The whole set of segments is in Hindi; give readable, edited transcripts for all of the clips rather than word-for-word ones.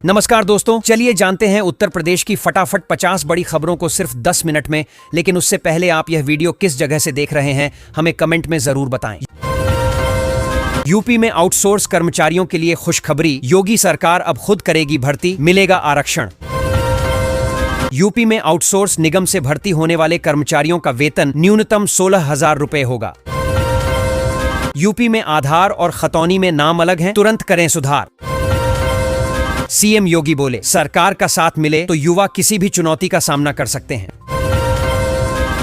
नमस्कार दोस्तों, चलिए जानते हैं उत्तर प्रदेश की फटाफट 50 बड़ी खबरों को सिर्फ 10 मिनट में। लेकिन उससे पहले आप यह वीडियो किस जगह से देख रहे हैं हमें कमेंट में जरूर बताएं। यूपी में आउटसोर्स कर्मचारियों के लिए खुशखबरी, योगी सरकार अब खुद करेगी भर्ती, मिलेगा आरक्षण। यूपी में आउटसोर्स निगम से भर्ती होने वाले कर्मचारियों का वेतन न्यूनतम 16,000 रुपए होगा। यूपी में आधार और खतौनी में नाम अलग हैं, तुरंत करें सुधार। सीएम योगी बोले, सरकार का साथ मिले तो युवा किसी भी चुनौती का सामना कर सकते हैं।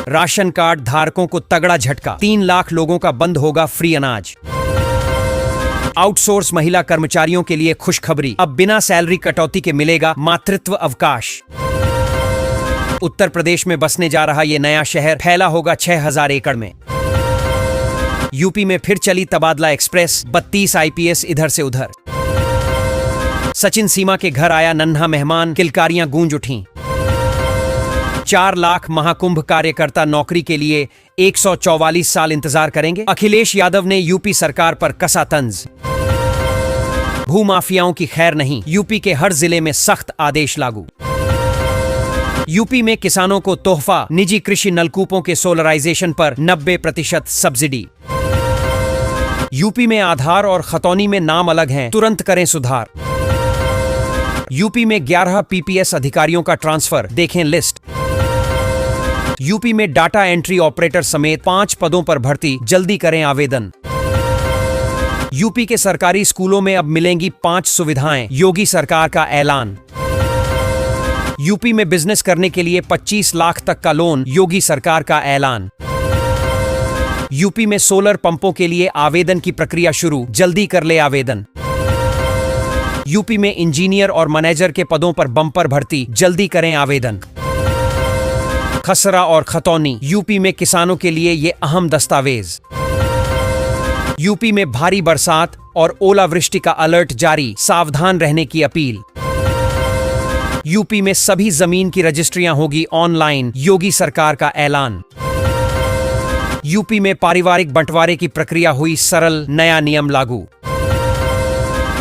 राशन कार्ड धारकों को तगड़ा झटका, 3 लाख लोगों का बंद होगा फ्री अनाज। आउटसोर्स महिला कर्मचारियों के लिए खुशखबरी, अब बिना सैलरी कटौती के मिलेगा मातृत्व अवकाश। उत्तर प्रदेश में बसने जा रहा यह नया शहर फैला होगा 6,000 एकड़ में। यूपी में फिर चली तबादला एक्सप्रेस, 32 आईपीएस इधर से उधर। सचिन सीमा के घर आया नन्हा मेहमान, किलकारियां गूंज उठीं। 4 लाख महाकुंभ कार्यकर्ता नौकरी के लिए 144 साल इंतजार करेंगे। अखिलेश यादव ने यूपी सरकार पर कसा तंज। भूमाफियाओं की खैर नहीं, यूपी के हर जिले में सख्त आदेश लागू। यूपी में किसानों को तोहफा, निजी कृषि नलकूपों के सोलराइजेशन पर 90% सब्सिडी। यूपी में आधार और खतौनी में नाम अलग हैं, तुरंत करें सुधार। यूपी में 11 पीपीएस अधिकारियों का ट्रांसफर, देखें लिस्ट। यूपी में डाटा एंट्री ऑपरेटर समेत 5 पदों पर भर्ती, जल्दी करें आवेदन। यूपी के सरकारी स्कूलों में अब मिलेंगी 5 सुविधाएं, योगी सरकार का ऐलान। यूपी में बिजनेस करने के लिए 25 लाख तक का लोन, योगी सरकार का ऐलान। यूपी में सोलर पंपों के लिए आवेदन की प्रक्रिया शुरू, जल्दी कर ले आवेदन। यूपी में इंजीनियर और मैनेजर के पदों पर बम्पर भर्ती, जल्दी करें आवेदन। खसरा और खतौनी, यूपी में किसानों के लिए ये अहम दस्तावेज। यूपी में भारी बरसात और ओलावृष्टि का अलर्ट जारी, सावधान रहने की अपील। यूपी में सभी जमीन की रजिस्ट्रियां होगी ऑनलाइन, योगी सरकार का ऐलान। यूपी में पारिवारिक बंटवारे की प्रक्रिया हुई सरल, नया नियम लागू।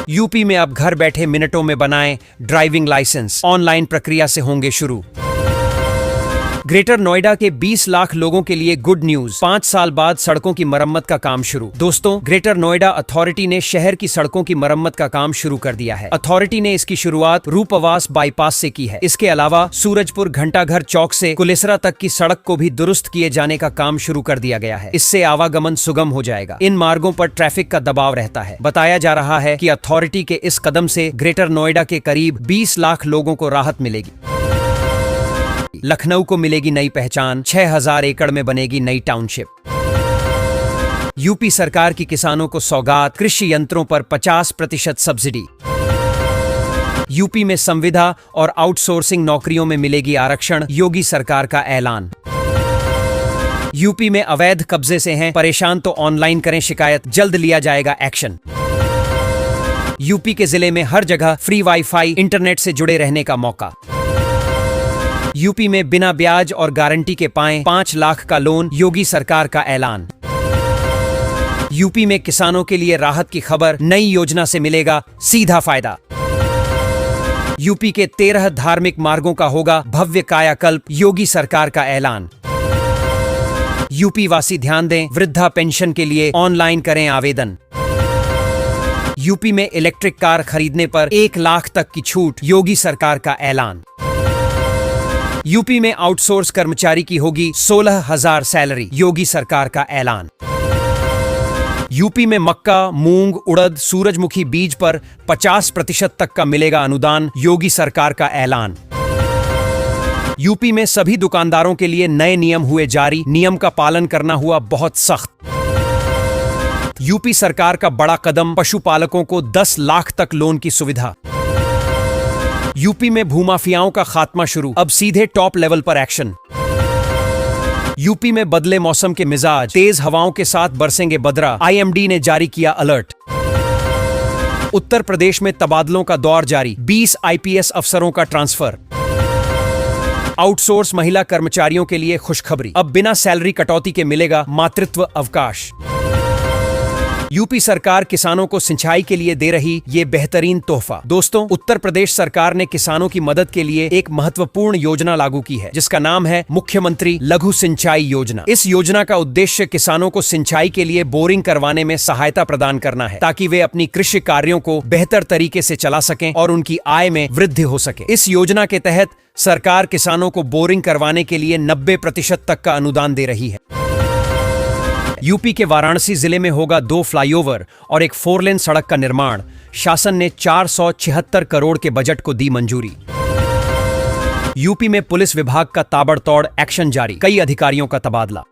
यूपी में अब घर बैठे मिनटों में बनाएं ड्राइविंग लाइसेंस, ऑनलाइन प्रक्रिया से होंगे शुरू। ग्रेटर नोएडा के 20 लाख लोगों के लिए गुड न्यूज, 5 साल बाद सड़कों की मरम्मत का काम शुरू। दोस्तों, ग्रेटर नोएडा अथॉरिटी ने शहर की सड़कों की मरम्मत का काम शुरू कर दिया है। अथॉरिटी ने इसकी शुरुआत रूपवास बाईपास से की है। इसके अलावा सूरजपुर घंटाघर चौक से कुलेसरा तक की सड़क को भी दुरुस्त किए जाने का काम शुरू कर दिया गया है। इससे आवागमन सुगम हो जाएगा। इन मार्गों पर ट्रैफिक का दबाव रहता है। बताया जा रहा है कि अथॉरिटी के इस कदम से ग्रेटर नोएडा के करीब 20 लाख लोगों को राहत मिलेगी। लखनऊ को मिलेगी नई पहचान, 6,000 एकड़ में बनेगी नई टाउनशिप। यूपी सरकार की किसानों को सौगात, कृषि यंत्रों पर 50% सब्सिडी। यूपी में संविदा और आउटसोर्सिंग नौकरियों में मिलेगी आरक्षण, योगी सरकार का ऐलान। यूपी में अवैध कब्जे से हैं परेशान तो ऑनलाइन करें शिकायत, जल्द लिया जाएगा एक्शन। यूपी के जिले में हर जगह फ्री वाईफाई, इंटरनेट से जुड़े रहने का मौका। यूपी में बिना ब्याज और गारंटी के पाएं 5 लाख का लोन, योगी सरकार का ऐलान। यूपी में किसानों के लिए राहत की खबर, नई योजना से मिलेगा सीधा फायदा। यूपी के 13 धार्मिक मार्गों का होगा भव्य कायाकल्प, योगी सरकार का ऐलान। यूपी वासी ध्यान दें, वृद्धा पेंशन के लिए ऑनलाइन करें आवेदन। यूपी में इलेक्ट्रिक कार खरीदने पर 1 लाख तक की छूट, योगी सरकार का ऐलान। यूपी में आउटसोर्स कर्मचारी की होगी 16,000 सैलरी, योगी सरकार का ऐलान। यूपी में मक्का, मूंग, उड़द, सूरजमुखी बीज पर 50% तक का मिलेगा अनुदान, योगी सरकार का ऐलान। यूपी में सभी दुकानदारों के लिए नए नियम हुए जारी, नियम का पालन करना हुआ बहुत सख्त। यूपी सरकार का बड़ा कदम, पशुपालकों को 10 लाख तक लोन की सुविधा। यूपी में भूमाफियाओं का खात्मा शुरू, अब सीधे टॉप लेवल पर एक्शन। यूपी में बदले मौसम के मिजाज, तेज हवाओं के साथ बरसेंगे बदरा, आईएमडी ने जारी किया अलर्ट। उत्तर प्रदेश में तबादलों का दौर जारी, 20 आईपीएस अफसरों का ट्रांसफर। आउटसोर्स महिला कर्मचारियों के लिए खुशखबरी, अब बिना सैलरी कटौती के मिलेगा मातृत्व अवकाश। यूपी सरकार किसानों को सिंचाई के लिए दे रही ये बेहतरीन तोहफा। दोस्तों, उत्तर प्रदेश सरकार ने किसानों की मदद के लिए एक महत्वपूर्ण योजना लागू की है, जिसका नाम है मुख्यमंत्री लघु सिंचाई योजना। इस योजना का उद्देश्य किसानों को सिंचाई के लिए बोरिंग करवाने में सहायता प्रदान करना है, ताकि वे अपनी कृषि कार्यों को बेहतर तरीके से चला सकें और उनकी आय में वृद्धि हो सके। इस योजना के तहत सरकार किसानों को बोरिंग करवाने के लिए 90% तक का अनुदान दे रही है। यूपी के वाराणसी जिले में होगा 2 फ्लाईओवर और एक 4 लेन सड़क का निर्माण। शासन ने 476 करोड़ के बजट को दी मंजूरी। यूपी में पुलिस विभाग का ताबड़तोड़ एक्शन जारी, कई अधिकारियों का तबादला।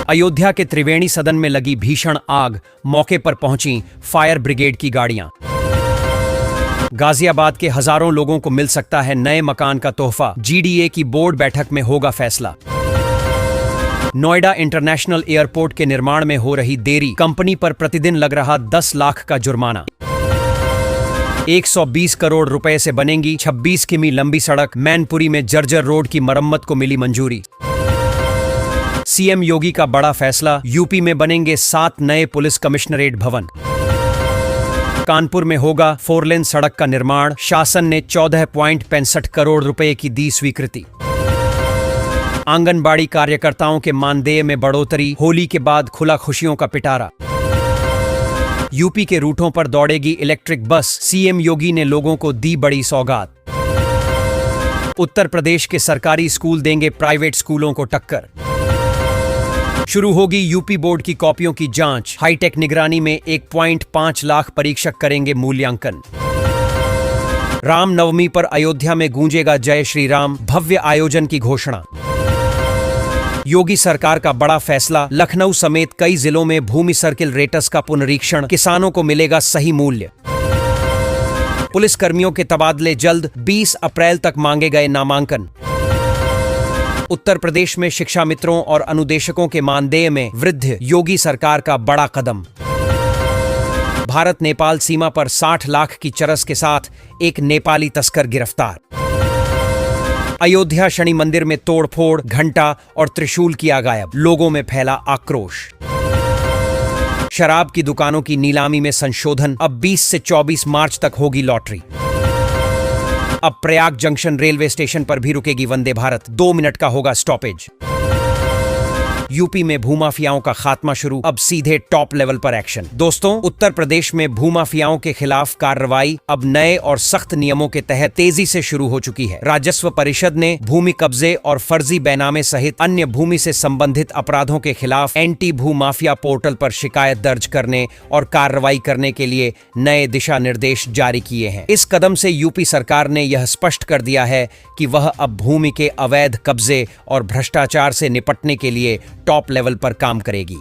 अयोध्या के त्रिवेणी सदन में लगी भीषण आग, मौके पर पहुंची फायर ब्रिगेड की गाड़ियां। गाजियाबाद के हजारों लोगों को मिल सकता है नए मकान का तोहफा, जीडीए की बोर्ड बैठक में होगा फैसला। नोएडा इंटरनेशनल एयरपोर्ट के निर्माण में हो रही देरी, कंपनी पर प्रतिदिन लग रहा 10 लाख का जुर्माना। 120 करोड़ रुपए से बनेगी 26 किमी लंबी सड़क, मैनपुरी में जर्जर रोड की मरम्मत को मिली मंजूरी। सीएम योगी का बड़ा फैसला, यूपी में बनेंगे 7 नए पुलिस कमिश्नरेट भवन। कानपुर में होगा 4 लेन सड़क का निर्माण, शासन ने 14.65 करोड़ रुपए की दी स्वीकृति। आंगनबाड़ी कार्यकर्ताओं के मानदेय में बढ़ोतरी, होली के बाद खुला खुशियों का पिटारा। यूपी के रूटों पर दौड़ेगी इलेक्ट्रिक बस, सीएम योगी ने लोगों को दी बड़ी सौगात। उत्तर प्रदेश के सरकारी स्कूल देंगे प्राइवेट स्कूलों को टक्कर। शुरू होगी यूपी बोर्ड की कॉपियों की जांच, हाईटेक निगरानी में 1.5 लाख परीक्षक करेंगे मूल्यांकन। रामनवमी पर अयोध्या में गूंजेगा जय श्री राम, भव्य आयोजन की घोषणा। योगी सरकार का बड़ा फैसला, लखनऊ समेत कई जिलों में भूमि सर्किल रेटस का पुनरीक्षण, किसानों को मिलेगा सही मूल्य। पुलिस कर्मियों के तबादले जल्द, 20 अप्रैल तक मांगे गए नामांकन। उत्तर प्रदेश में शिक्षा मित्रों और अनुदेशकों के मानदेय में वृद्धि, योगी सरकार का बड़ा कदम। भारत नेपाल सीमा पर 60 लाख की चरस के साथ एक नेपाली तस्कर गिरफ्तार। अयोध्या शनि मंदिर में तोड़फोड़, घंटा और त्रिशूल किया गायब, लोगों में फैला आक्रोश। शराब की दुकानों की नीलामी में संशोधन, अब 20 से 24 मार्च तक होगी लॉटरी। अब प्रयाग जंक्शन रेलवे स्टेशन पर भी रुकेगी वंदे भारत, 2 मिनट का होगा स्टॉपेज। यूपी में भूमाफियाओं का खात्मा शुरू, अब सीधे टॉप लेवल पर एक्शन। दोस्तों, उत्तर प्रदेश में भूमाफियाओं के खिलाफ कार्रवाई अब नए और सख्त नियमों के तहत तेजी से शुरू हो चुकी है। राजस्व परिषद ने भूमि कब्जे और फर्जी बैनामे सहित अन्य भूमि से संबंधित अपराधों के खिलाफ एंटी भू माफिया पोर्टल पर शिकायत दर्ज करने और कार्रवाई करने के लिए नए दिशा निर्देश जारी किए हैं। इस कदम से यूपी सरकार ने यह स्पष्ट कर दिया है कि वह अब भूमि के अवैध कब्जे और भ्रष्टाचार से निपटने के लिए टॉप लेवल पर काम करेगी।